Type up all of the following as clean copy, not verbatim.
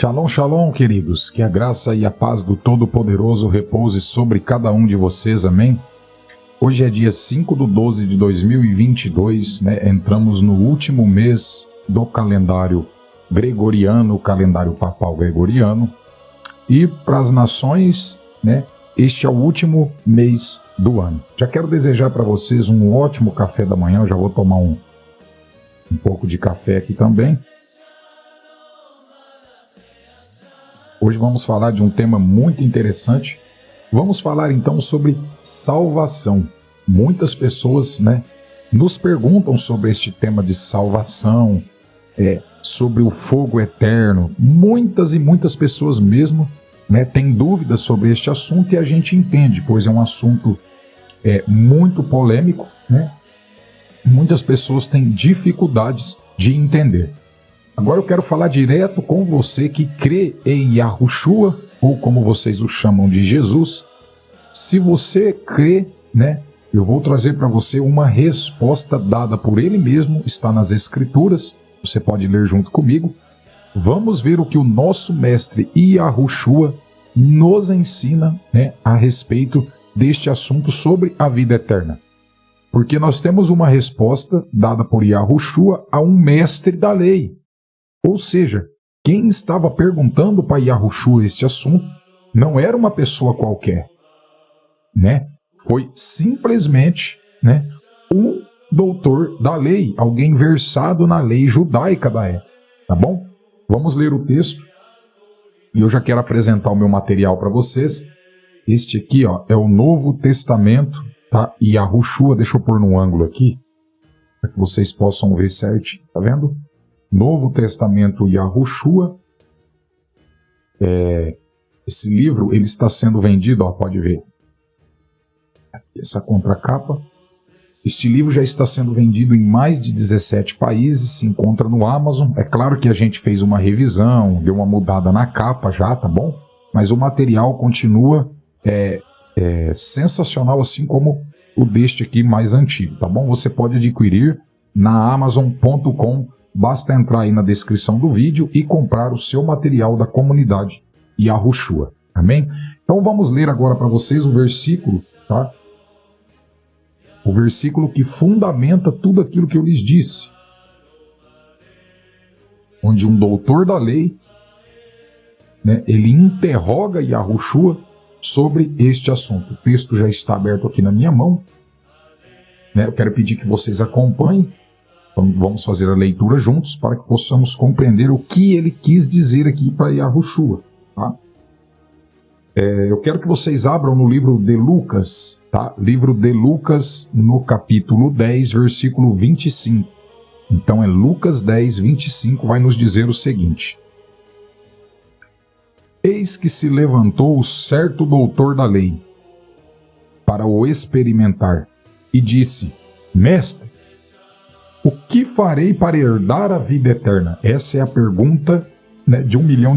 Shalom, shalom, queridos. Que a graça e a paz do Todo-Poderoso repouse sobre cada um de vocês, amém? Hoje é dia 5/12 de 2022, né? Entramos no último mês do calendário gregoriano, o calendário papal gregoriano. E para as nações, né? Este é o último mês do ano. Já quero desejar para vocês um ótimo café da manhã. Eu já vou tomar um pouco de café aqui também. Hoje vamos falar de um tema muito interessante. Vamos falar então sobre salvação. Muitas pessoas, nos perguntam sobre este tema de salvação, sobre o fogo eterno. Muitas e muitas pessoas mesmo, têm dúvidas sobre este assunto e a gente entende, pois é um assunto muito polêmico, Muitas pessoas têm dificuldades de entender. Agora eu quero falar direto com você que crê em Yahushua, ou como vocês o chamam de Jesus. Se você crê, eu vou trazer para você uma resposta dada por ele mesmo, está nas Escrituras, você pode ler junto comigo. Vamos ver o que o nosso mestre Yahushua nos ensina, a respeito deste assunto sobre a vida eterna. Porque nós temos uma resposta dada por Yahushua a um mestre da lei. Ou seja, quem estava perguntando para Yahushua este assunto não era uma pessoa qualquer, Foi simplesmente, um doutor da lei, alguém versado na lei judaica da época, tá bom? Vamos ler o texto e eu já quero apresentar o meu material para vocês. Este aqui, é o Novo Testamento, tá? Yahushua, deixa eu pôr no ângulo aqui, para que vocês possam ver certinho, tá vendo? Novo Testamento Yahushua. Esse livro ele está sendo vendido, pode ver. Essa contracapa. Este livro já está sendo vendido em mais de 17 países, se encontra no Amazon. É claro que a gente fez uma revisão, deu uma mudada na capa já, tá bom? Mas o material continua sensacional, assim como o deste aqui mais antigo, tá bom? Você pode adquirir na Amazon.com. Basta entrar aí na descrição do vídeo e comprar o seu material da comunidade Yahushua. Amém? Então vamos ler agora para vocês o versículo, tá? O versículo que fundamenta tudo aquilo que eu lhes disse. Onde um doutor da lei, ele interroga Yahushua sobre este assunto. O texto já está aberto aqui na minha mão. Eu quero pedir que vocês acompanhem. Vamos fazer a leitura juntos para que possamos compreender o que ele quis dizer aqui para Yahushua. Tá? Eu quero que vocês abram no livro de Lucas, tá? Livro de Lucas, no capítulo 10, versículo 25. Então é Lucas 10, 25, vai nos dizer o seguinte. Eis que se levantou certo doutor da lei para o experimentar e disse, Mestre, o que farei para herdar a vida eterna? Essa é a pergunta de $1 milhão.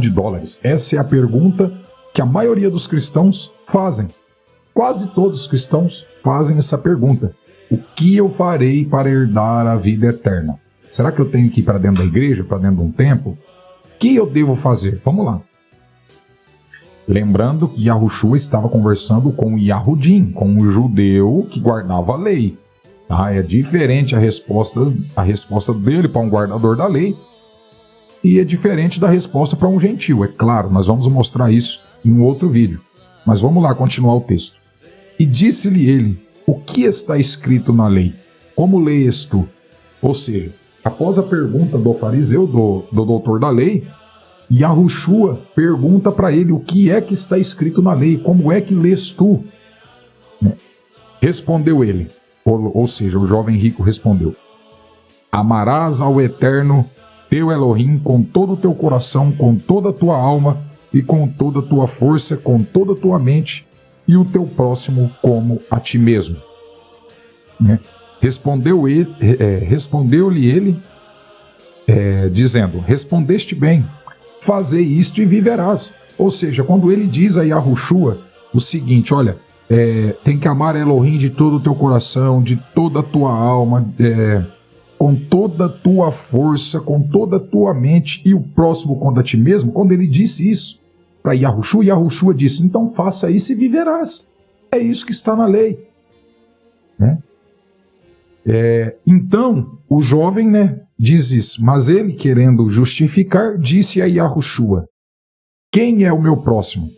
Essa é a pergunta que a maioria dos cristãos fazem. Quase todos os cristãos fazem essa pergunta. O que eu farei para herdar a vida eterna? Será que eu tenho que ir para dentro da igreja, para dentro de um templo? O que eu devo fazer? Vamos lá. Lembrando que Yahushua estava conversando com o Yahudim, com um judeu que guardava a lei. É diferente a resposta dele para um guardador da lei e é diferente da resposta para um gentil. É claro, nós vamos mostrar isso em um outro vídeo. Mas vamos lá continuar o texto. E disse-lhe ele, o que está escrito na lei? Como lês tu? Ou seja, após a pergunta do fariseu, do doutor da lei, Yahushua pergunta para ele o que é que está escrito na lei, como é que lês tu? Respondeu ele. Ou seja, o jovem rico respondeu, amarás ao Eterno, teu Elohim, com todo o teu coração, com toda a tua alma e com toda a tua força, com toda a tua mente, e o teu próximo como a ti mesmo. Respondeu-lhe ele, dizendo, respondeste bem, fazei isto e viverás. Ou seja, quando ele diz a Yahushua o seguinte, olha, tem que amar Elohim de todo o teu coração, de toda a tua alma, com toda a tua força, com toda a tua mente, e o próximo contra ti mesmo. Quando ele disse isso para Yahushua, Yahushua disse, então faça isso e viverás. É isso que está na lei. Né? Então, o jovem, né, diz isso, mas ele, querendo justificar, disse a Yahushua, quem é o meu próximo?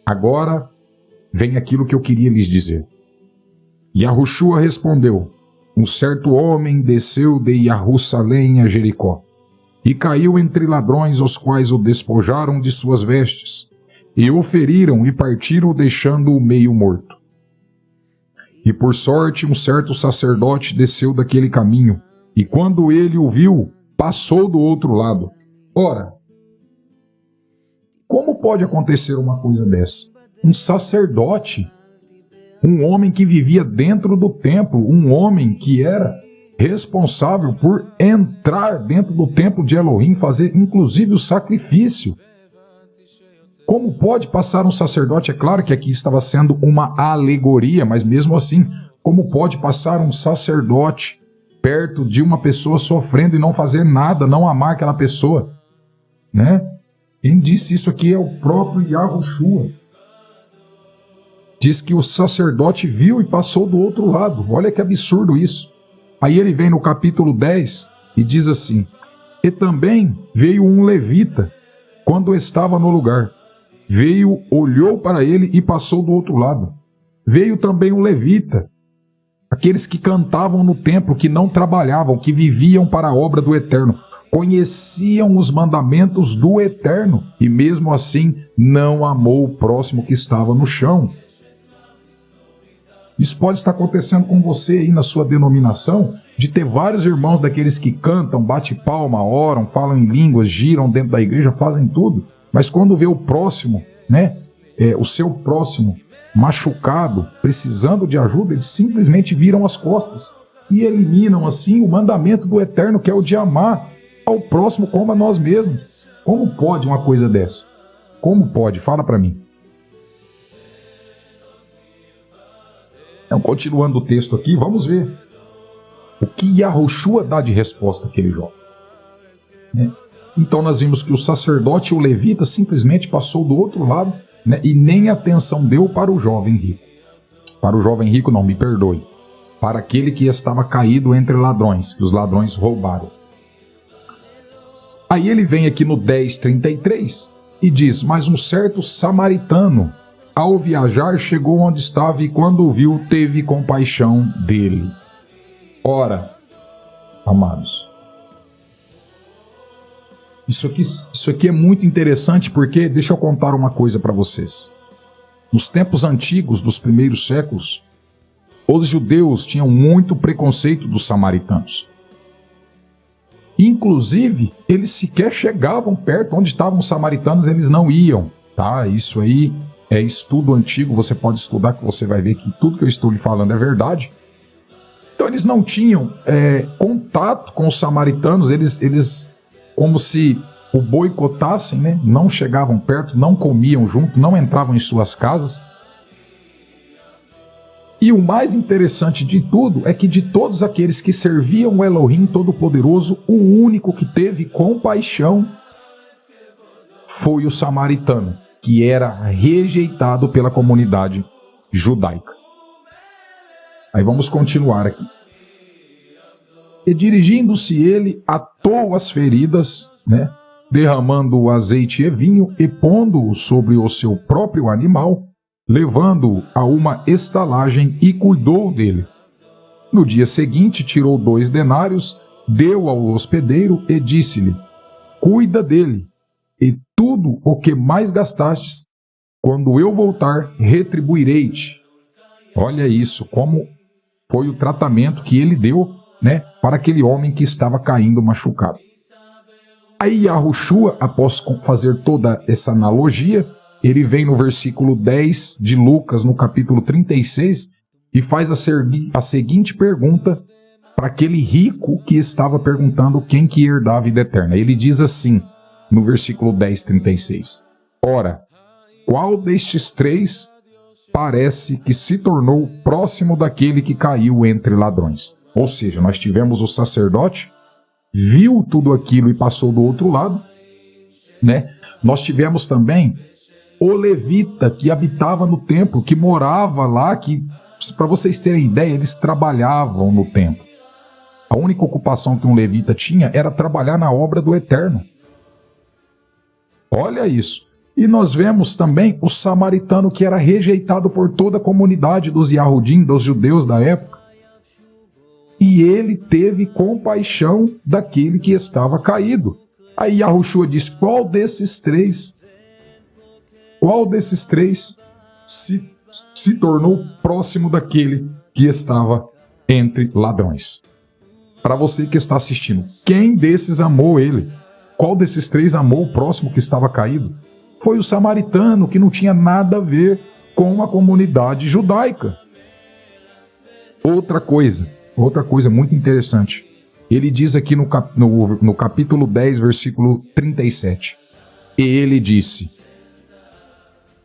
Agora vem aquilo que eu queria lhes dizer. Yahushua respondeu, um certo homem desceu de Jerusalém a Jericó, e caiu entre ladrões, os quais o despojaram de suas vestes, e o feriram e partiram, deixando-o meio morto. E por sorte um certo sacerdote desceu daquele caminho, e quando ele o viu, passou do outro lado. Ora, como pode acontecer uma coisa dessa? Um sacerdote, um homem que vivia dentro do templo, um homem que era responsável por entrar dentro do templo de Elohim, fazer inclusive o sacrifício. Como pode passar um sacerdote? É claro que aqui estava sendo uma alegoria, mas mesmo assim, como pode passar um sacerdote perto de uma pessoa sofrendo e não fazer nada, não amar aquela pessoa? Né? Quem disse isso aqui é o próprio Yahushua. Diz que o sacerdote viu e passou do outro lado. Olha que absurdo isso. Aí ele vem no capítulo 10 e diz assim, e também veio um levita, quando estava no lugar. Veio, olhou para ele e passou do outro lado. Veio também um levita, aqueles que cantavam no templo, que não trabalhavam, que viviam para a obra do Eterno, conheciam os mandamentos do Eterno, e mesmo assim não amou o próximo que estava no chão. Isso pode estar acontecendo com você aí na sua denominação, de ter vários irmãos daqueles que cantam, bate palma, oram, falam em línguas, giram dentro da igreja, fazem tudo. Mas quando vê o próximo, né, o seu próximo machucado, precisando de ajuda, eles simplesmente viram as costas e eliminam assim o mandamento do Eterno, que é o de amar ao próximo como a nós mesmos. Como pode uma coisa dessa? Como pode? Fala para mim. Então, continuando o texto aqui, vamos ver o que Yahushua dá de resposta àquele jovem. Né? Então nós vimos que o sacerdote, o levita, simplesmente passou do outro lado, né, e nem atenção deu para o jovem rico. Para o jovem rico, não, me perdoe. Para aquele que estava caído entre ladrões, que os ladrões roubaram. Aí ele vem aqui no 10:33 e diz, mas um certo samaritano, ao viajar, chegou onde estava e quando o viu, teve compaixão dele. Ora, amados, isso aqui é muito interessante porque, deixa eu contar uma coisa para vocês. Nos tempos antigos, dos primeiros séculos, os judeus tinham muito preconceito dos samaritanos. Inclusive, eles sequer chegavam perto onde estavam os samaritanos, eles não iam. Tá? Isso aí é estudo antigo, você pode estudar que você vai ver que tudo que eu estou lhe falando é verdade. Então eles não tinham contato com os samaritanos, eles como se o boicotassem, né? Não chegavam perto, não comiam junto, não entravam em suas casas. E o mais interessante de tudo é que de todos aqueles que serviam o Elohim Todo-Poderoso, o único que teve compaixão foi o samaritano, que era rejeitado pela comunidade judaica. Aí vamos continuar aqui. E dirigindo-se ele, atou as feridas, né, derramando o azeite e vinho e pondo-o sobre o seu próprio animal, levando-o a uma estalagem e cuidou dele. No dia seguinte tirou 2 denários, deu ao hospedeiro e disse-lhe, cuida dele, e tudo o que mais gastastes, quando eu voltar, retribuirei-te. Olha isso, como foi o tratamento que ele deu, né, para aquele homem que estava caindo machucado. Aí Yahushua, após fazer toda essa analogia, ele vem no versículo 10 de Lucas, no capítulo 36, e faz a seguinte pergunta para aquele rico que estava perguntando quem que ia herdar a vida eterna. Ele diz assim, no versículo 10:36, ora, qual destes 3 parece que se tornou próximo daquele que caiu entre ladrões? Ou seja, nós tivemos o sacerdote, viu tudo aquilo e passou do outro lado, né? Nós tivemos também o levita que habitava no templo, que morava lá, que, para vocês terem ideia, eles trabalhavam no templo. A única ocupação que um levita tinha era trabalhar na obra do Eterno. Olha isso. E nós vemos também o samaritano, que era rejeitado por toda a comunidade dos Yahudim, dos judeus da época. E ele teve compaixão daquele que estava caído. Aí Yahushua diz: qual desses três se tornou próximo daquele que estava entre ladrões? Para você que está assistindo, quem desses amou ele? Qual desses três amou o próximo que estava caído? Foi o samaritano, que não tinha nada a ver com a comunidade judaica. Outra coisa muito interessante. Ele diz aqui no capítulo 10, versículo 37. Ele disse,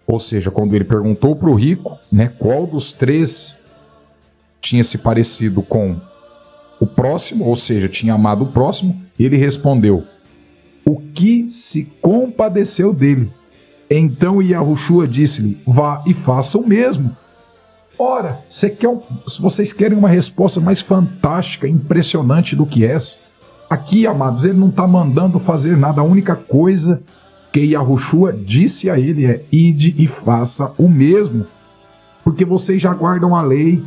ou seja, quando ele perguntou para o rico, né, qual dos três tinha se parecido com o próximo, ou seja, tinha amado o próximo, ele respondeu: o que se compadeceu dele. Então Yahushua disse-lhe: vá e faça o mesmo. Ora, se vocês querem uma resposta mais fantástica, impressionante do que essa, aqui, amados, ele não está mandando fazer nada. A única coisa que Yahushua disse a ele é: ide e faça o mesmo. Porque vocês já guardam a lei,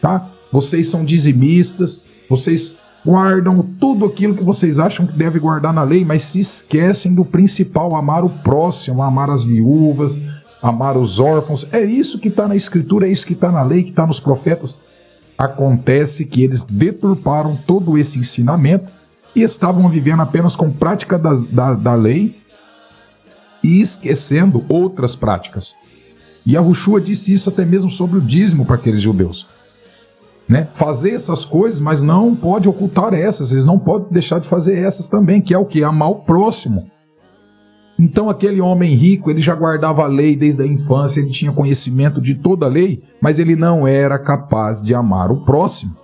tá? Vocês são dizimistas, vocês guardam tudo aquilo que vocês acham que deve guardar na lei, mas se esquecem do principal: amar o próximo, amar as viúvas, amar os órfãos. É isso que está na Escritura, é isso que está na lei, que está nos profetas. Acontece que eles deturparam todo esse ensinamento e estavam vivendo apenas com prática da lei e esquecendo outras práticas. E Yahushua disse isso até mesmo sobre o dízimo para aqueles judeus. Né? Fazer essas coisas, mas não pode ocultar essas, eles não podem deixar de fazer essas também, que é o que? Amar o próximo. Então aquele homem rico, ele já guardava a lei desde a infância, ele tinha conhecimento de toda a lei, mas ele não era capaz de amar o próximo.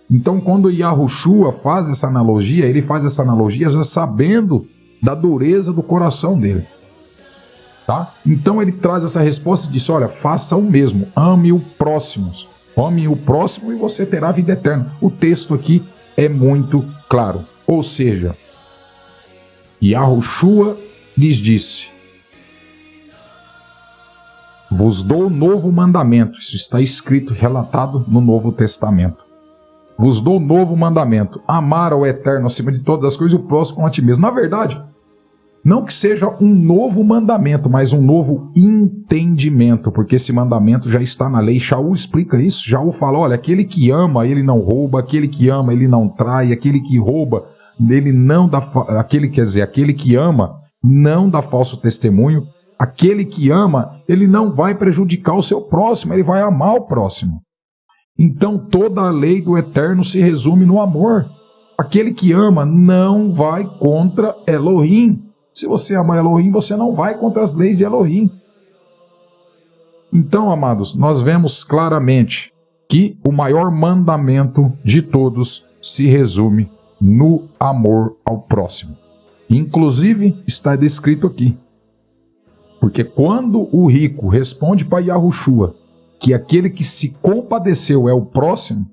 Então quando Yahushua faz essa analogia, ele faz essa analogia já sabendo da dureza do coração dele. Tá? Então ele traz essa resposta e diz: olha, faça o mesmo, ame o próximo. Ame o próximo e você terá vida eterna. O texto aqui é muito claro. Ou seja, Yahushua lhes disse: vos dou novo mandamento. Isso está escrito, relatado no Novo Testamento. Vos dou novo mandamento: amar ao Eterno acima de todas as coisas e o próximo como a ti mesmo. Na verdade, não que seja um novo mandamento, mas um novo entendimento, porque esse mandamento já está na lei. Shaul explica isso. Shaul fala: olha, aquele que ama, ele não rouba, aquele que ama, ele não trai, aquele que rouba, ele não dá, aquele que ama, não dá falso testemunho, aquele que ama, ele não vai prejudicar o seu próximo, ele vai amar o próximo. Então toda a lei do Eterno se resume no amor. Aquele que ama não vai contra Elohim. Se você ama Elohim, você não vai contra as leis de Elohim. Então, amados, nós vemos claramente que o maior mandamento de todos se resume no amor ao próximo. Inclusive, está descrito aqui. Porque quando o rico responde para Yahushua que aquele que se compadeceu é o próximo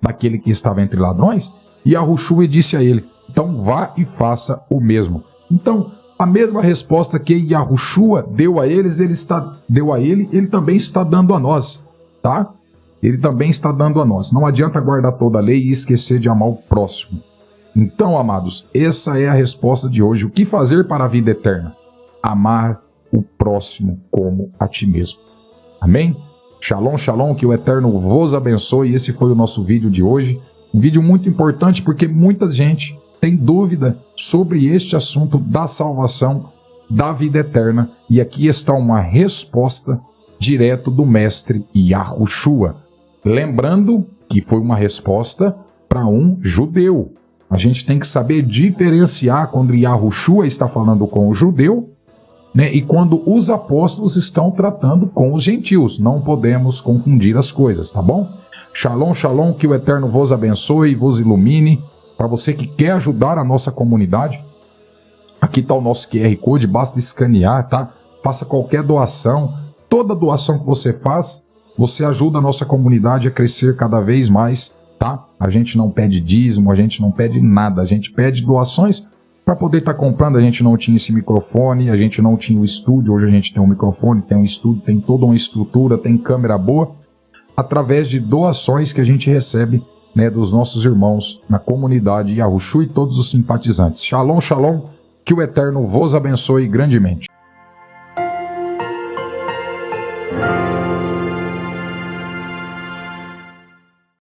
daquele que estava entre ladrões, Yahushua disse a ele: então vá e faça o mesmo. Então, a mesma resposta que Yahushua deu a eles, ele também está dando a nós, tá? Ele também está dando a nós. Não adianta guardar toda a lei e esquecer de amar o próximo. Então, amados, essa é a resposta de hoje. O que fazer para a vida eterna? Amar o próximo como a ti mesmo. Amém? Shalom, shalom, que o Eterno vos abençoe. Esse foi o nosso vídeo de hoje. Um vídeo muito importante porque muita gente tem dúvida sobre este assunto da salvação, da vida eterna. E aqui está uma resposta direto do mestre Yahushua. Lembrando que foi uma resposta para um judeu. A gente tem que saber diferenciar quando Yahushua está falando com o judeu, né, e quando os apóstolos estão tratando com os gentios. Não podemos confundir as coisas, tá bom? Shalom, shalom, que o Eterno vos abençoe, vos ilumine. Para você que quer ajudar a nossa comunidade, aqui está o nosso QR Code, basta escanear, tá? Faça qualquer doação. Toda doação que você faz, você ajuda a nossa comunidade a crescer cada vez mais, tá? A gente não pede dízimo, a gente não pede nada, a gente pede doações para poder estar comprando. A gente não tinha esse microfone, a gente não tinha o estúdio, hoje a gente tem um microfone, tem um estúdio, tem toda uma estrutura, tem câmera boa, através de doações que a gente recebe, né, dos nossos irmãos na comunidade Yahushu e todos os simpatizantes. Shalom, shalom, que o Eterno vos abençoe grandemente.